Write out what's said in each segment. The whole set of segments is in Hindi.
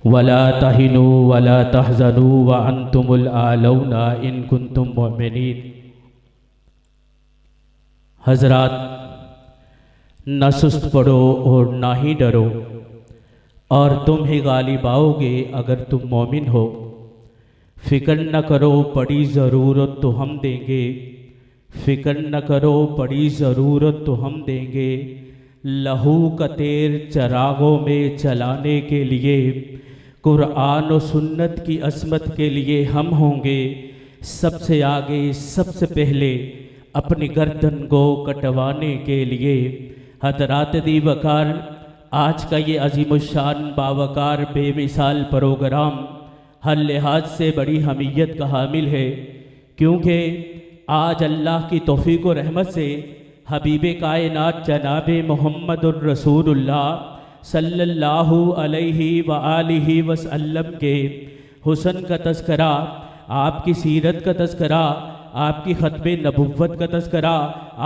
वला तहिनु वला तहज़नु व अंतुमुल आलौना इन कुंतुम मुमिनीन। हजरात, न सुस्त पड़ो और ना ही डरो, और तुम ही गालिब आओगे अगर तुम मोमिन हो। फ़िक्र न करो, पड़ी ज़रूरत तो हम देंगे। फ़िक्र न करो, पड़ी ज़रूरत तो हम देंगे। लहू का तेर चरागों में चलाने के लिए, कुरान और सुन्नत की असमत के लिए हम होंगे सबसे आगे, सबसे पहले अपनी गर्दन को कटवाने के लिए। हज़रात दी वकार, आज का ये अजीमुशान बावकार बेमिसाल प्रोग्राम हर लिहाज से बड़ी हमीयत का हामिल है, क्योंकि आज अल्लाह की तौफीक व रहमत से हबीब कायनात जनाब मोहम्मदुर रसूलुल्लाह सल्लल्लाहु अलैहि व आलिहि वसल्लम के हुस्न का तज़किरा, आपकी सीरत का तज़किरा, आपकी ख़त्मे नबुव्वत का तज़किरा,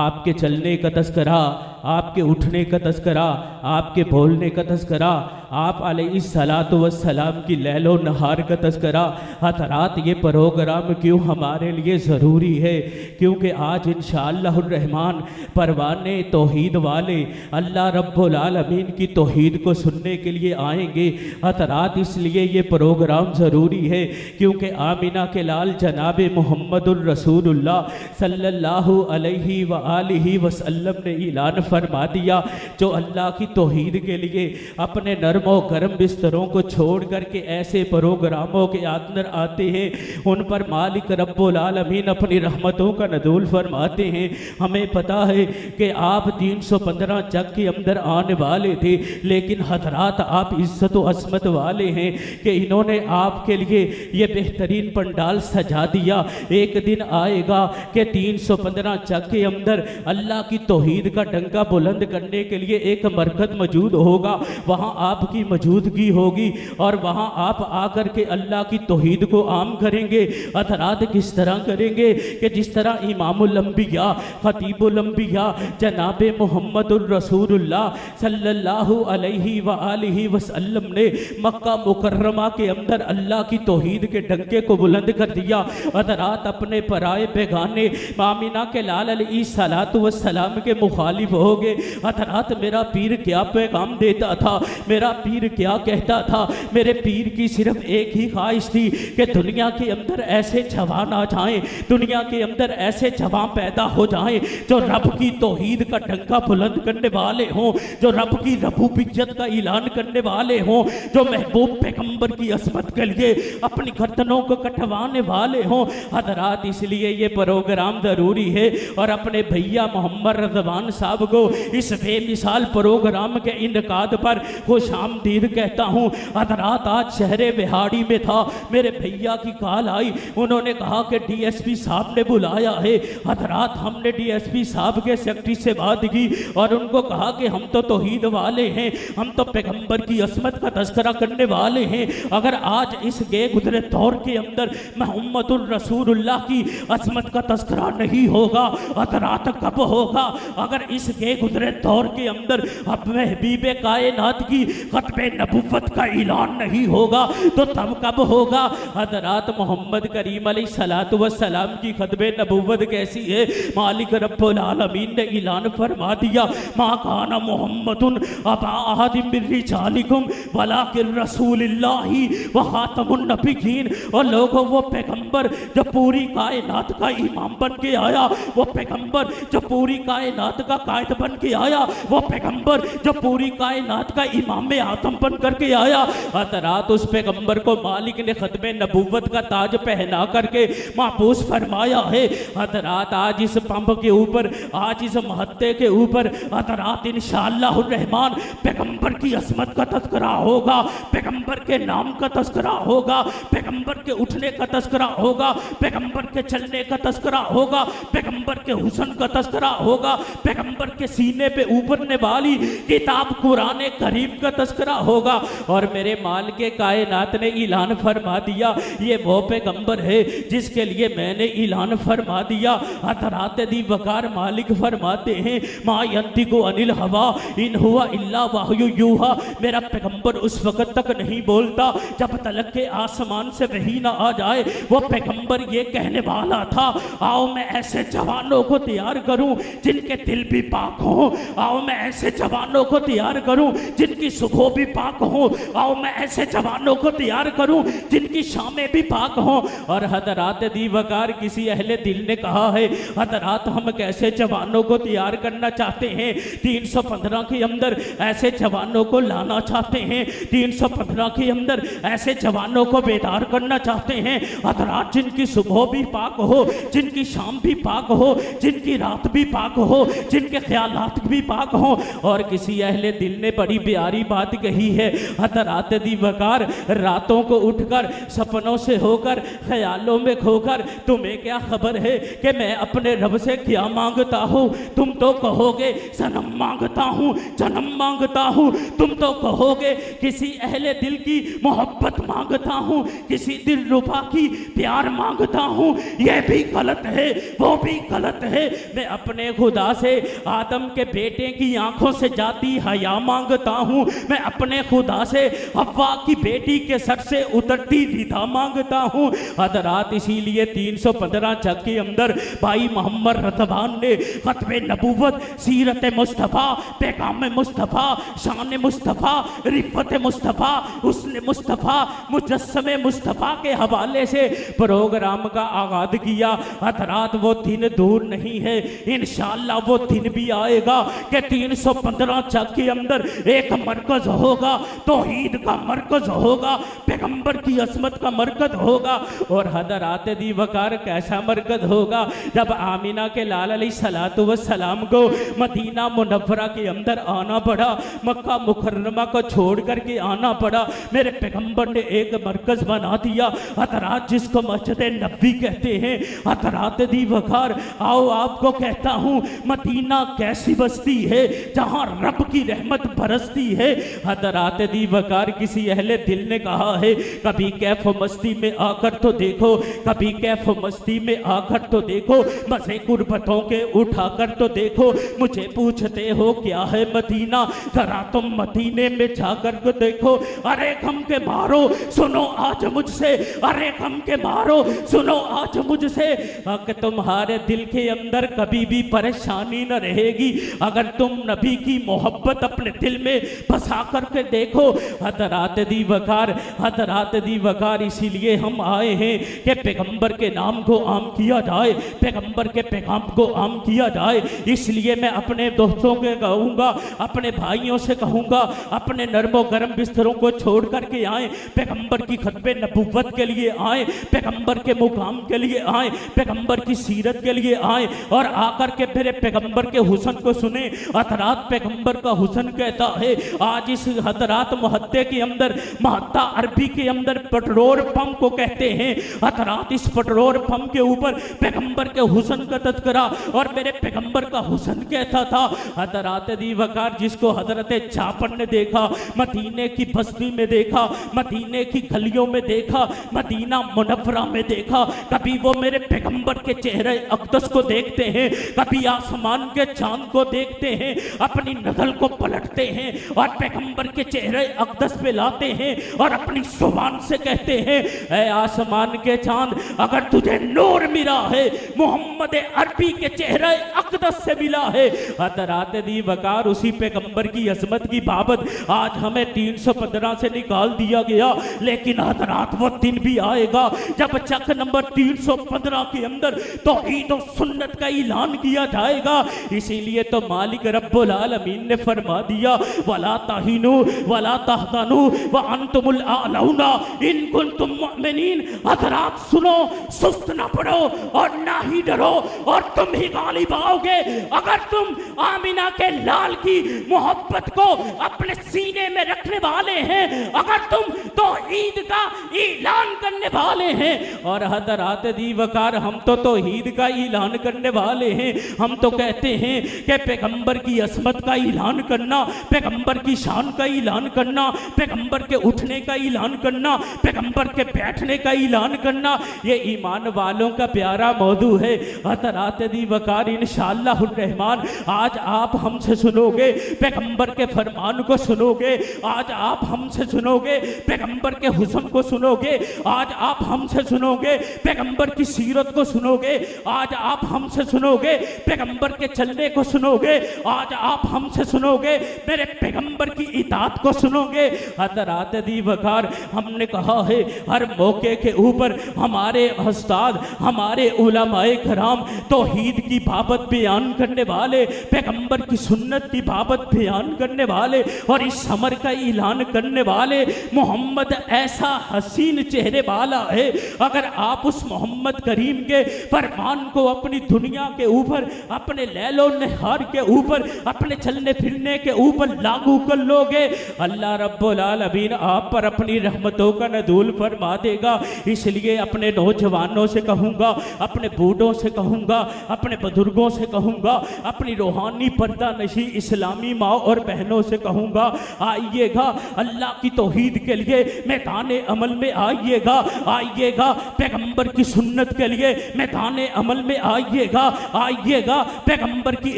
आपके चलने का तज़किरा, आपके उठने का तज़किरा, आपके बोलने का तज़किरा, आप अलैहिस्सलातु वस्सलाम की लैलो नहार का तज़किरा। हज़रात, ये प्रोग्राम क्यों हमारे लिए ज़रूरी है? क्योंकि आज इंशाअल्लाहुर रहमान परवाने तौहीद वाले अल्लाह रब्बुल आलमीन की तौहीद को सुनने के लिए आएंगे। हज़रात, इसलिए ये प्रोग्राम ज़रूरी है क्योंकि आमिना के लाल जनाब मोहम्मदुर रसूलुल्लाह सल्लल्लाहु अलैहि व आलिहि वसल्लम ने ऐलान फरमा दिया, जो अल्लाह की तौहीद के लिए अपने नर्म और गर्म बिस्तरों को छोड़ करके ऐसे प्रोग्रामों के अंदर आते हैं, उन पर मालिक रब्बुल आलमीन अपनी रहमतों का नज़ूल फरमाते हैं। हमें पता है कि आप 315 जग के अंदर आने वाले थे, लेकिन हज़रात आप इज्जत व असमत वाले हैं कि इन्होंने आपके लिए ये बेहतरीन पंडाल सजा दिया। एक दिन आएगा कि 315 जग के अंदर अल्लाह की तौहीद का डंका बुलंद करने के लिए एक मरकज़ मौजूद होगा, वहाँ आपकी मौजूदगी होगी और वहाँ आप आकर के अल्लाह की तौहीद को आम करेंगे। हज़रात, किस तरह करेंगे कि जिस तरह इमामुल अंबिया खतीबुल अंबिया जनाब मोहम्मदुर रसूलुल्लाह सल्लल्लाहु अलैहि व आलिहि वसल्लम ने मक्का मुकर्रमा के अंदर अल्लाह की तौहीद के डंके को बुलंद कर दिया। हज़रात, अपने पराए बेगाने आमिना के लाल अलैहिस्सलातु वस्सलाम के मुखालिफ हो गए। हज़रात, मेरा पीर क्या पैगाम देता था, मेरा पीर क्या कहता था? मेरे पीर की सिर्फ एक ही ख्वाहिश थी कि दुनिया के अंदर ऐसे जवान आ जाएं, दुनिया के अंदर ऐसे जवान पैदा हो जाएं जो रब की तौहीद का डंका बुलंद करने वाले हों, जो रब की रबूबियत का ऐलान करने वाले हों, जो महबूब पैगंबर की असमत के लिए अपनी गर्दनों को कटवाने वाले हों। हज़रात, इसलिए ये प्रोग्राम ज़रूरी है और अपने भैया मोहम्मद रज़वान साहब को इस बेमिसाल प्रोग्राम के इनकाद पर खुश आमदीद कहता हूँ। हज़रात, आज शहरे बिहाड़ी में था, मेरे भैया की कॉल आई, उन्होंने कहा कि डीएसपी साहब ने बुलाया है। हज़रात, हमने डीएसपी साहब के सेक्रेटरी से बात की और उनको कहा कि हम तो तौहीद वाले हैं, हम तो पैगंबर की असमत का तज़किरा करने वाले हैं। अगर आज इस गे गुजरे दौर के अंदर मोहम्मदुर रसूलुल्लाह की असमत का तज़किरा नहीं होगा, हज़रात कब होगा? अगर इस गे गुजरे दौर के अंदर अपने हबीब कायनात की ख़त्मे नबुव्वत का ऐलान नहीं होगा तो तब कब होगा? हज़रात, मोहम्मद करीम अलैहिस्सलातु वस्सलाम की ख़त्मे नबुव्वत कैसी है? मालिक रब्बुल आलमीन ने ऐलान फरमा दिया, मा काना मुहम्मदुन अबा अहदिम मिन रिजालिकुम वलाकिन रसूलुल्लाहि व खातमुन नबिय्यीन। और लोगों, वो पैगंबर जो पूरी कायनात का इमाम बन के आया, वो पैगंबर जो पूरी कायनात का कायद बन के आया, वो पैगंबर जो पूरी कायनात का इमाम आदम बन करके आया। हज़रात, उस पैगंबर को मालिक ने ख़त्मे नबुव्वत का ताज पहना करके महफूज फरमाया है। हज़रात, आज इस पंप के ऊपर, आज इस महत्ते के ऊपर हज़रात इंशाअल्लाहुर रहमान पैगंबर की असमत का तज़किरा होगा, पैगंबर के नाम का तज़किरा होगा, पैगंबर के उठने का तज़किरा होगा, पैगंबर के चलने का तज़किरा होगा, पैगंबर के हुस्न का तज़किरा होगा, पैगंबर के सीने पे उभरने वाली किताब कुरान करीम का तज़किरा तस्करा होगा। और मेरे माल के कायनात ने ऐलान फरमा दिया ये वो पैगंबर है जिसके लिए मैंने ऐलान फरमा दिया। हज़रात दी वकार मालिक फरमाते हैं मा यंतिकु अनिल हवा इन हुआ इल्ला वहयु यूहा। मेरा पैगंबर उस वक्त तक नहीं बोलता जब तलक के आसमान से वही ना आ जाए। वो पैगंबर ये कहने वाला था आओ मैं ऐसे जवानों को तैयार करूं जिनके दिल भी पाक हो, आओ मैं ऐसे जवानों को तैयार करूं जिनकी सुबह भी पाक हो, आओ मैं ऐसे जवानों को तैयार करूं जिनकी शामें भी पाक हो। और हज़रात दी वकार किसी अहले दिल ने कहा है हज़रात हम कैसे जवानों को तैयार करना चाहते हैं, 315 के अंदर ऐसे जवानों को लाना चाहते हैं, 315 के अंदर ऐसे जवानों को बेदार करना चाहते हैं हज़रात जिनकी सुबह भी पाक हो, जिनकी शाम भी पाक हो, जिनकी रात भी पाक हो, जिनके ख्यालात भी पाक हो। और किसी अहले दिल ने बड़ी प्यारी बात कही है हज़रात दी वकार रातों को उठकर सपनों से होकर ख्यालों में खोकर तुम्हें क्या खबर है कि मैं अपने रब से क्या मांगता हूँ। तुम तो कहोगे सनम मांगता हूँ, जन्म मांगता हूँ, तुम तो कहोगे किसी अहले दिल की मोहब्बत मांगता हूँ, किसी दिल रुबा की प्यार मांगता हूँ। यह भी गलत है वो भी गलत है। मैं अपने खुदा से आदम के बेटे की आंखों से जाती हया मांगता हूँ, मैं अपने खुदा से हव्वा की बेटी के सर से उतरती रिदा मांगता हूँ। हज़रात इसीलिए 315 जग के अंदर भाई मोहम्मद रज़वान ने खत्मे नबूवत, सीरत मुस्तफ़ा, पैगाम मुस्तफ़ा, शान मुस्तफ़ा, रिफ़त मुस्तफ़ा, हुस्न मुस्तफ़ा, मुजस्समे मुस्तफ़ा के हवाले से प्रोग्राम का आगाज़ किया। हज़रात वो दिन दूर नहीं है, इंशाअल्लाह वो दिन भी आएगा कि 315 जग के अंदर एक मरकज़ होगा, तौहीद का मरकज़ होगा, पैगंबर की अज़मत का मरकज़ होगा। और हज़रात दी वकार कैसा मरकज़ होगा जब आमिना के लाल अलैहिस्सलातु वस्सलाम को मदीना मुनव्वरा के अंदर आना पड़ा, मक्का मुकर्रमा को छोड़ करके आना पड़ा। मेरे पैगंबर ने एक मरकज़ बना दिया हज़रात जिसको मस्जिद नबी कहते हैं। हज़रात दी वकार आओ आपको कहता हूँ मदीना कैसी बस्ती है जहाँ रब की रहमत बरसती है। हज़रात दी वकार किसी अहले दिल ने कहा है कभी कैफ मस्ती में आकर तो देखो, कभी कैफ मस्ती में आकर तो देखो, मज़े गुरबतों के उठाकर तो देखो। मुझे पूछते हो क्या है मदीना, जरा तुम मदीने में जाकर तो देखो। अरे गम के मारो सुनो आज मुझसे, अरे गम के मारो सुनो आज मुझसे कि तुम्हारे दिल के अंदर कभी भी परेशानी न रहेगी अगर तुम नबी की मोहब्बत अपने दिल में बसा करके देखो। हज़रात दी वकार, हज़रात दी वकार इसीलिए हम आए हैं कि पैगंबर के नाम को आम किया जाए, पैगंबर के पैगाम को आम किया जाए। इसलिए मैं अपने दोस्तों के कहूँगा, अपने भाइयों से कहूँगा अपने नरमो गरम बिस्तरों को छोड़ करके आए, पैगंबर की खतबे नबुव्वत के लिए आए, पैगंबर के मुकाम के लिए आए, पैगंबर की सीरत के लिए आए और आकर के मेरे पैगंबर के हुस्न को सुने। हज़रात पैगंबर का हुस्न कहता है आज इस हज़रात मुहत्ते के अंदर, महत्ता अरबी के अंदर पेट्रोल पंप को कहते हैं। हज़रात इस पेट्रोल पंप के ऊपर पैगंबर के हुस्न का तज़किरा और मेरे पैगंबर का हुस्न कहता था। हज़रात दी वकार जिसको हज़रत जाफर ने देखा, मदीने की बस्ती में देखा, मदीने की गलियों में देखा, मदीना मुनव्वरा में देखा, कभी वो मेरे पैगंबर के चेहरे अक़दस को देखते हैं, कभी आसमान के चांद को देखते हैं, अपनी नज़र को पलटते हैं और पैगंबर के चेहरे अक़दस पे लाते हैं और अपनी ज़ुबान से कहते हैं ऐ आसमान के चांद अगर तुझे नूर मिला है मोहम्मद अरबी के चेहरे अक़दस से मिला है। हज़रात दी वकार उसी पैगंबर की अज़मत की बाबत आज हमें 315 से निकाल दिया गया, लेकिन हज़रात वो दिन भी आएगा जब चक नंबर 315 के अंदर तौहीद और सुन्नत का ऐलान किया जाएगा। इसीलिए तो मालिक रब्बुल आलमीन ने फरमा दिया वला ताहिनु वला तहज़नु व अंतुमुल आलौना इन कुंतुम मुमिनीन। हज़रात सुनो, सुस्त ना पड़ो और ना ही डरो और तुम ही गालिब आओगे अगर तुम आमिना के लाल की मोहब्बत को अपने सीने में रखने वाले हैं, अगर तुम तौहीद का ऐलान करने वाले हैं। और हज़रात दी वकार हम तो तौहीद का ऐलान करने वाले हैं। हम तो कहते हैं कि पैगंबर की असमत का ऐलान करना, पैगंबर की शान शान का ऐलान करना, पैगंबर के उठने का ऐलान करना, पैगंबर के बैठने का ऐलान करना, ये ईमान वालों का प्यारा मौजू है। हज़रात दी वकार इंशाअल्लाह रहमान आज आप हमसे सुनोगे, पैगंबर के फरमान को सुनोगे, आज आप हमसे सुनोगे, पैगंबर के हुस्न को सुनोगे, आज आप हमसे सुनोगे, पैगंबर की सीरत को सुनोगे, आज आप हमसे सुनोगे, पैगंबर के चलने को सुनोगे, आज आप हमसे सुनोगे, मेरे पैगंबर की इताअत को सुनोगे। हज़रात दी वकार हमने कहा है हर मौके के ऊपर हमारे उस्ताद, हमारे उलमाए कराम तौहीद की बाबत बयान करने वाले, पैगंबर की सुन्नत की बाबत बयान करने वाले और इस समर का ऐलान करने वाले, मोहम्मद ऐसा हसीन चेहरे वाला है, अगर आप उस मोहम्मद करीम के फरमान को अपनी दुनिया के ऊपर, अपने लैलो नहार के ऊपर, अपने चलने फिरने के ऊपर लागू कर लोगे, अल्लाह रब्बुल आलमीन आप पर अपनी रहमतों का नज़ूल फरमा देगा। इसलिए अपने नौजवानों से कहूँगा, अपने बूढ़ों से कहूँगा, अपने बुजुर्गों से कहूँगा, अपनी रूहानी पर्दा नशी इस्लामी माँ और बहनों से कहूँगा, आइएगा अल्लाह की तौहीद के लिए मैदान अमल में आइएगा, आइएगा पैगंबर की सुन्नत के लिए मैदान अमल में आइएगा, आइएगा पैगंबर की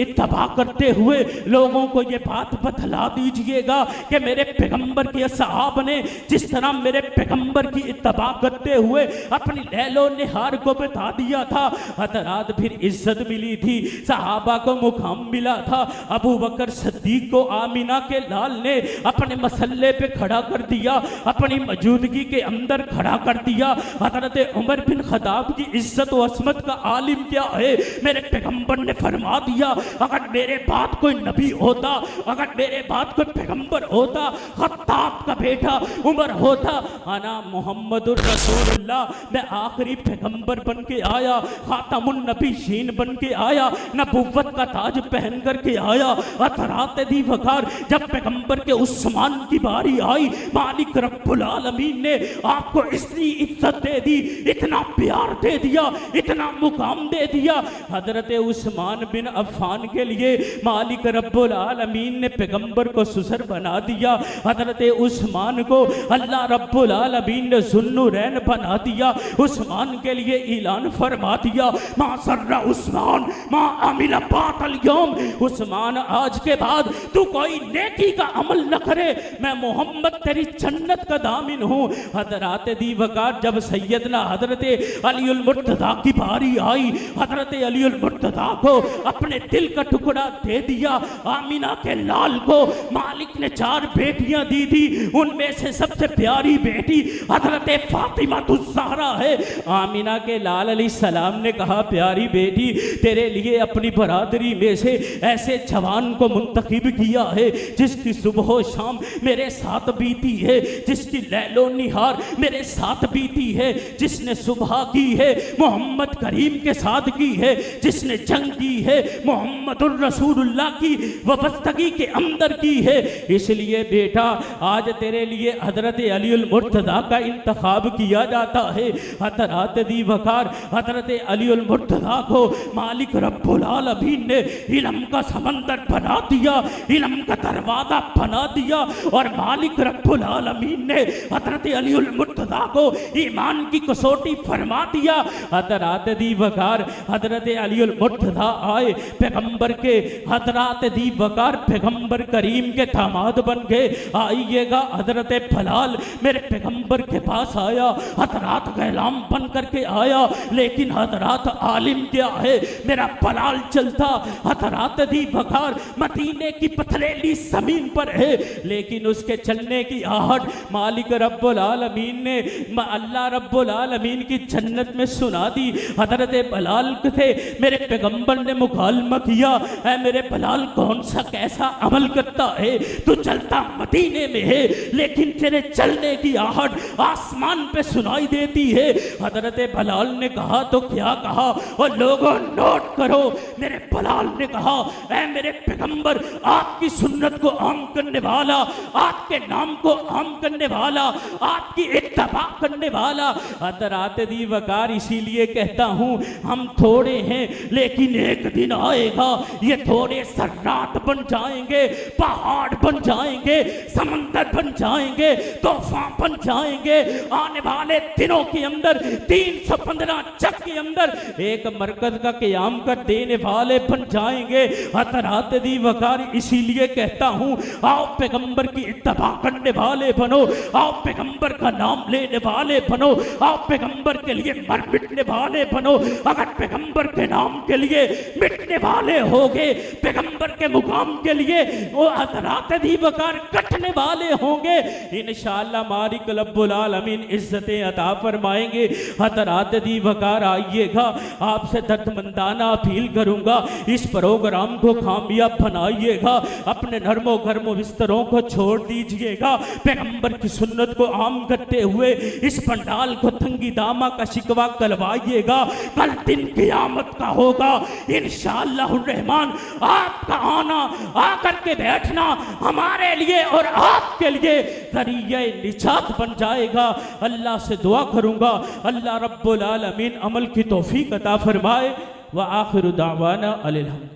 इत्तबा करते हुए लोगों को ये बात बतला दीजिएगा कि मेरे पैगंबर के सहाब ने जिस तरह मेरे पैगंबर की इत्तबा करते हुए अपनी लैलो निहार को बता दिया था, हज़रात फिर इज्जत मिली थी, सहाबा को मुकाम मिला था। अबू बकर सिद्दीक को आमिना के लाल ने अपने मसल्ले पे खड़ा कर दिया, अपनी मौजूदगी के अंदर खड़ा कर दिया। हज़रत उमर बिन खत्ताब की इज्जत व असमत का आलिम क्या है, मेरे पैगंबर ने फरमा दिया, अगर मेरे बाद कोई नबी होता, अगर मेरे बाद कोई पैगंबर होता, खत्ताब का बेटा उमर होता, आना मोहम्मदुर रसूलुल्लाह, मैं आखिरी पैगंबर बन के आया, खातमुन नबीयीन बन के आया, नबुव्वत का ताज पहन कर के आया। हज़रात दी वकार जब पैगंबर के उस्मान की बारी आई, मालिक रब्बुल आलमीन ने आपको इतनी इज्जत दे दी, इतना प्यार दे दिया, इतना मुकाम दे दिया। हजरत उस्मान बिन अफ़्फ़ान के लिए मालिक रब्बुल आलमीन ने पैगंबर को सुसर बना दिया। हजरत उस्मान को अल्लाह रब्बुल आलमीन ने ज़ुन्नुरैन बना दिया। उस्मान के लिए ऐलान फरमा दिया, मा सर्रा उस्मान मा अमिला बातल यौम, उस्मान आज के बाद तू कोई नेकी का अमल न करे, मैं मोहम्मद तेरी जन्नत का दामिन हूँ। हजरत दी वकार जब सैयदना हजरत अलीउल मुर्तज़ा की बारी आई, हजरत अलीउल मुर्तज़ा को अपने दिल का टुकड़ा दे दिया। आमिना के लाल को मालिक ने 4 बेटियां दी थी, उनमें से सबसे प्यारी बेटी हजरत फातिमा ज़हरा है। आमिना के लाल अलैहिस्सलाम ने कहा, प्यारी बेटी तेरे लिए अपनी बरादरी में से ऐसे जवान को मुंतखब किया है जिसकी सुबह शाम मेरे साथ बीती है, जिसकी लैलो निहार मेरे साथ बीती है, जिसने सुबह की है मोहम्मद करीम के साथ की है, जिसने जंग की है मोहम्मदुर रसूलुल्लाह की वबस्तगी के अंदर की है। इसलिए बेटा आज तेरे लिए हजरत अलीउल मुर्तज़ा का इंतखाब किया जाता है। हज़रात दी वकार हजरत अलीउल मुर्तज़ा को मालिक रब्बुल आलमीन ने इल्म का समंदर बना दिया, इल्म का दरवाजा बना दिया और मालिक रब्बुल आलमीन ने हजरत अलीउल मुर्तज़ा को ईमान की कसौटी फरमा दिया। हज़रात दी वकार हजरत अलीउल मुर्तज़ा आए, पैगंबर के हजरत दी वकार पैगंबर करीम के दामाद बन गए। आइएगा हजरत बलाल मेरे पैगंबर के पास आया, हजरत गैलाम बन करके आया, लेकिन हजरत आलिम क्या है, मेरा बलाल चलता हजरत दी वकार मदीने की पथरेली जमीन पर है, लेकिन उसके चलने की आहट मालिक रब्बुल आलमीन ने अल्लाह रब्बुल आलमीन की जन्नत में सुना दी। हजरत बलाल थे, मेरे पैगंबर ने मुकालमा किया, ऐ मेरे बलाल कौन सा कैसा अमल करता है, तू चलता मदीने में है लेकिन तेरे चलने की आहट आसमान पे सुनाई देती है। हजरत बलाल ने कहा, तो क्या कहा, और लोगों नोट करो, मेरे बलाल ने कहा, ऐ मेरे पैगंबर आपकी सुन्नत को आम करने वाला, आपके नाम को आम करने वाला, आपकी इत्तबा करने वाला। हज़रात दी वकार इसीलिए कहता हूँ हम थोड़े हैं लेकिन एक दिन आएगा ये थोड़े सर्रात बन जाएंगे, पहाड़ बन जाएंगे, समंदर बन जाएंगे, तूफान बन जाएंगे। आने वाले दिनों के अंदर 315 चक के अंदर एक मरकज का क़याम कर देने वाले बन जाएंगे। हज़रात दी वकार, इसीलिए कहता हूँ आओ पैगंबर की इत्तबा करने वाले बनो, आओ पैगंबर का नाम लेने वाले बनो, आओ पैगंबर के लिए मर मिटने वाले बनो। अगर पैगंबर के नाम के लिए मिटने वाले होंगे, पैगंबर के मुकाम के लिए वो हज़रात दी वकार कटने वाले होंगे, इंशाअल्लाह मालिक रब्बुल आलमीन इज्जतें अता फरमाएंगे। हज़रात दी वकार आइएगा, आपसे दर्दमंदाना अपील करूंगा, इस प्रोग्राम को कामयाब बनाइएगा, अपने नरमो गर्मो बिस्तरों को छोड़ दीजिएगा, पैगंबर की सुन्नत को आम करते हुए इस पंडाल को तंगी दामा का शिकवा करवाइएगा। कल दिन क़यामत का होगा इंशाअल्लाह रहमान, आपका आना, आकर के बैठना हमारे लिए और आपके लिए ज़रिया निजात बन जाएगा। अल्लाह से दुआ करूंगा अल्लाह रब्बुल आलमीन अमल की तौफीक अता फरमाए। व आखिर दावाना अल्हम्दुलिल्लाह।